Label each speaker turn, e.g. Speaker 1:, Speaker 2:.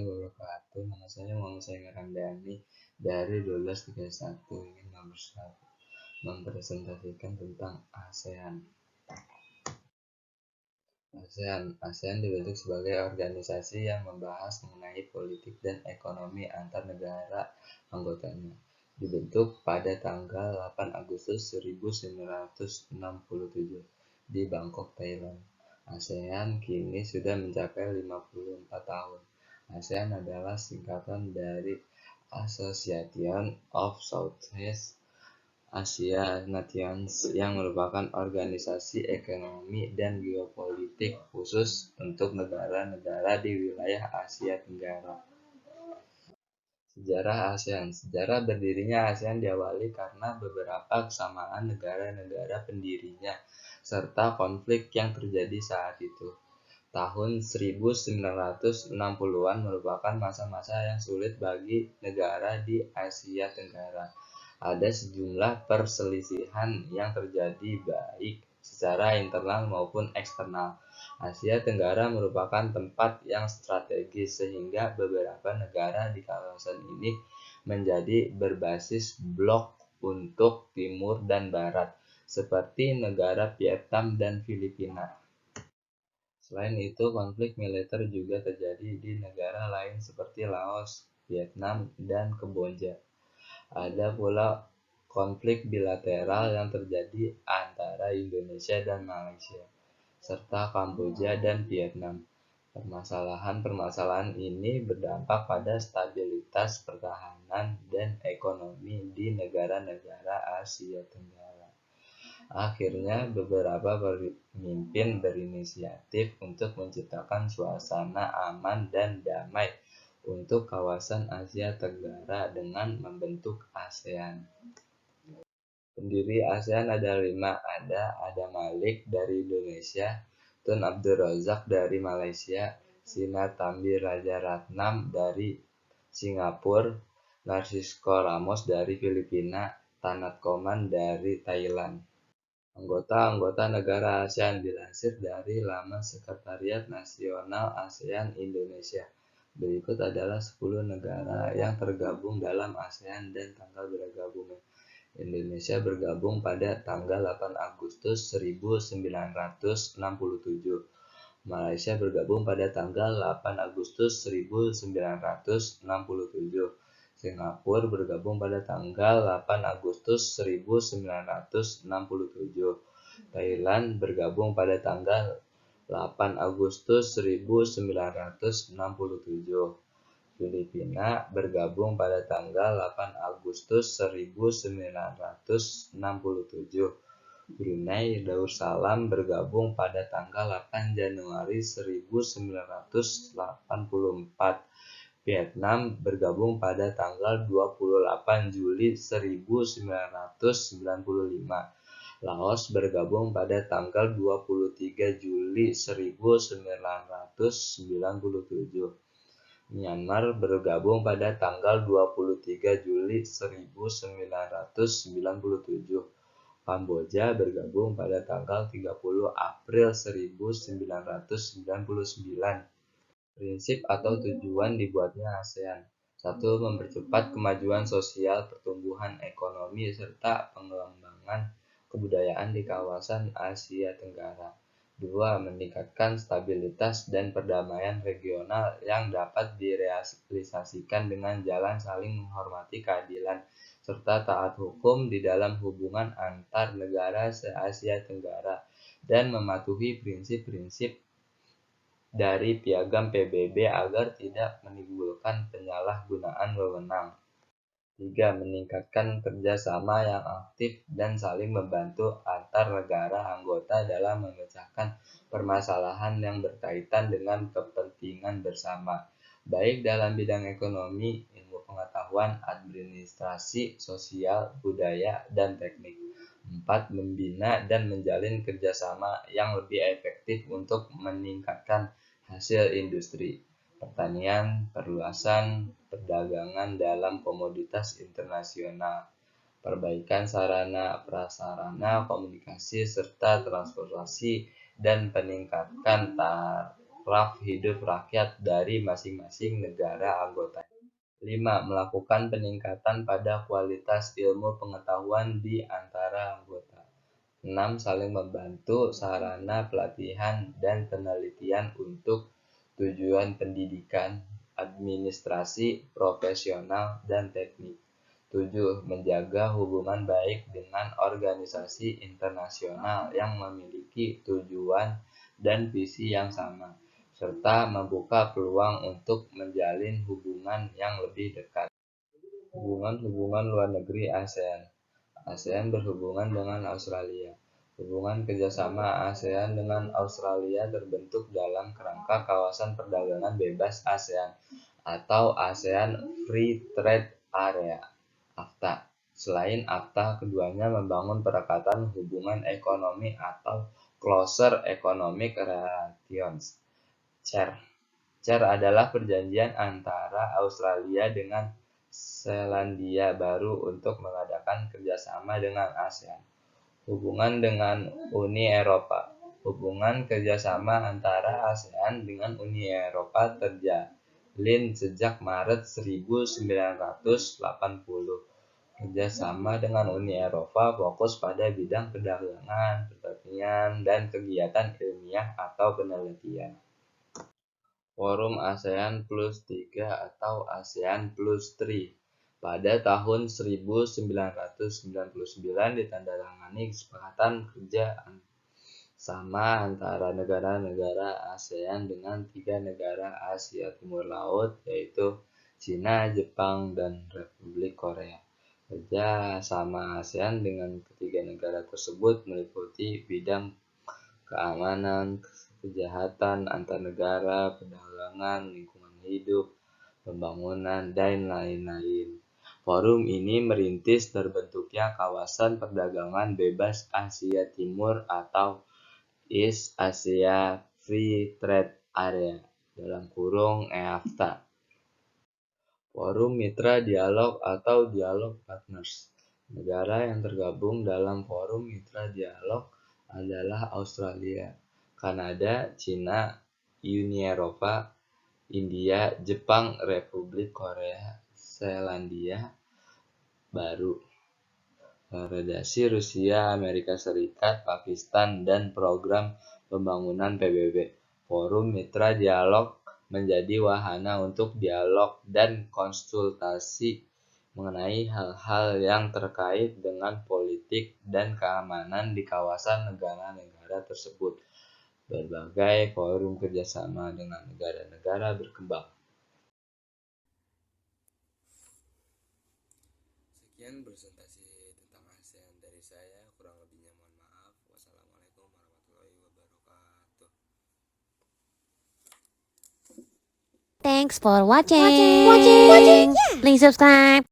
Speaker 1: wabarakatuh. Nama saya Muhammad Saing Ramdhani dari 1231 ingin mempresentasikan tentang ASEAN. ASEAN dibentuk sebagai organisasi yang membahas mengenai politik dan ekonomi antar negara anggotanya. Dibentuk pada tanggal 8 Agustus 1967 di Bangkok, Thailand. ASEAN kini sudah mencapai 54 tahun. ASEAN adalah singkatan dari Association of Southeast Asia Nations yang merupakan organisasi ekonomi dan geopolitik khusus untuk negara-negara di wilayah Asia Tenggara. Sejarah ASEAN. Sejarah berdirinya ASEAN diawali karena beberapa kesamaan negara-negara pendirinya serta konflik yang terjadi saat itu. Tahun 1960-an merupakan masa-masa yang sulit bagi negara di Asia Tenggara. Ada sejumlah perselisihan yang terjadi baik secara internal maupun eksternal. Asia Tenggara merupakan tempat yang strategis sehingga beberapa negara di kawasan ini menjadi berbasis blok untuk timur dan barat, seperti negara Vietnam dan Filipina. Selain itu, konflik militer juga terjadi di negara lain seperti Laos, Vietnam, dan Kamboja. Ada pula konflik bilateral yang terjadi antara Indonesia dan Malaysia, serta Kamboja dan Vietnam. Permasalahan-permasalahan ini berdampak pada stabilitas pertahanan dan ekonomi di negara-negara Asia Tenggara. Akhirnya, beberapa pemimpin berinisiatif untuk menciptakan suasana aman dan damai untuk kawasan Asia Tenggara dengan membentuk ASEAN. Pendiri ASEAN ada 5. Ada Adam Malik dari Indonesia, Tun Abdul Razak dari Malaysia, Sinnathamby Rajaratnam dari Singapura, Narcisco Ramos dari Filipina, Tanat Koman dari Thailand. Anggota negara ASEAN dilansir dari laman Sekretariat Nasional ASEAN Indonesia. Berikut adalah 10 negara yang tergabung dalam ASEAN dan tanggal bergabungnya. Indonesia bergabung pada tanggal 8 Agustus 1967. Malaysia bergabung pada tanggal 8 Agustus 1967. Singapura bergabung pada tanggal 8 Agustus 1967. Thailand bergabung pada tanggal 8 Agustus 1967. Filipina bergabung pada tanggal 8 Agustus 1967. Brunei Darussalam bergabung pada tanggal 8 Januari 1984. Vietnam bergabung pada tanggal 28 Juli 1995. Laos bergabung pada tanggal 23 Juli 1997. Myanmar bergabung pada tanggal 23 Juli 1997. Kamboja bergabung pada tanggal 30 April 1999. Prinsip atau tujuan dibuatnya ASEAN. 1. Mempercepat kemajuan sosial, pertumbuhan ekonomi, serta pengembangan kebudayaan di kawasan Asia Tenggara. 2. Meningkatkan stabilitas dan perdamaian regional yang dapat direalisasikan dengan jalan saling menghormati keadilan, serta taat hukum di dalam hubungan antar negara se-Asia Tenggara, dan mematuhi prinsip-prinsip dari Piagam PBB agar tidak menimbulkan penyalahgunaan wewenang. 3. Meningkatkan kerjasama yang aktif dan saling membantu antar negara anggota dalam memecahkan permasalahan yang berkaitan dengan kepentingan bersama, baik dalam bidang ekonomi, ilmu pengetahuan, administrasi, sosial, budaya, dan teknik. 4. Membina dan menjalin kerjasama yang lebih efektif untuk meningkatkan hasil industri, pertanian, perluasan perdagangan dalam komoditas internasional, perbaikan sarana prasarana komunikasi serta transportasi, dan peningkatan taraf hidup rakyat dari masing-masing negara anggota. 5. Melakukan peningkatan pada kualitas ilmu pengetahuan di antara anggota. 6. Saling membantu sarana pelatihan dan penelitian untuk tujuan pendidikan, administrasi, profesional, dan teknik. 7. Menjaga hubungan baik dengan organisasi internasional yang memiliki tujuan dan visi yang sama, serta membuka peluang untuk menjalin hubungan yang lebih dekat. Hubungan luar negeri ASEAN. ASEAN berhubungan dengan Australia. Hubungan kerjasama ASEAN dengan Australia terbentuk dalam kerangka Kawasan Perdagangan Bebas ASEAN atau ASEAN Free Trade Area (AFTA). Selain AFTA, keduanya membangun perekatan hubungan ekonomi atau Closer Economic Relations (CER). CER adalah perjanjian antara Australia dengan Selandia Baru untuk mengadakan kerjasama dengan ASEAN. Hubungan dengan Uni Eropa. Hubungan kerjasama antara ASEAN dengan Uni Eropa terjalin sejak Maret 1980. Kerjasama dengan Uni Eropa fokus pada bidang perdagangan, pertanian, dan kegiatan ilmiah atau penelitian. Forum ASEAN Plus 3 atau ASEAN Plus 3 pada tahun 1999 ditandatangani kesepakatan kerja sama antara negara-negara ASEAN dengan 3 negara Asia Timur Laut, yaitu Cina, Jepang, dan Republik Korea. Kerja sama ASEAN dengan ketiga negara tersebut meliputi bidang keamanan, kejahatan antar negara, perdagangan, lingkungan hidup, pembangunan, dan lain-lain. Forum ini merintis terbentuknya Kawasan Perdagangan Bebas Asia Timur atau East Asia Free Trade Area (EAFTA). Forum Mitra Dialog atau Dialog Partners. Negara yang tergabung dalam Forum Mitra Dialog adalah Australia, Kanada, Cina, Uni Eropa, India, Jepang, Republik Korea, Selandia Baru, Federasi Rusia, Amerika Serikat, Pakistan, dan Program Pembangunan PBB. Forum Mitra Dialog menjadi wahana untuk dialog dan konsultasi mengenai hal-hal yang terkait dengan politik dan keamanan di kawasan negara-negara tersebut. Berbagai forum kerjasama dengan negara-negara berkembang. Sekian presentasi tentang ASEAN dari saya, kurang lebihnya mohon maaf. Wassalamualaikum warahmatullahi wabarakatuh.
Speaker 2: Thanks for watching. Please subscribe.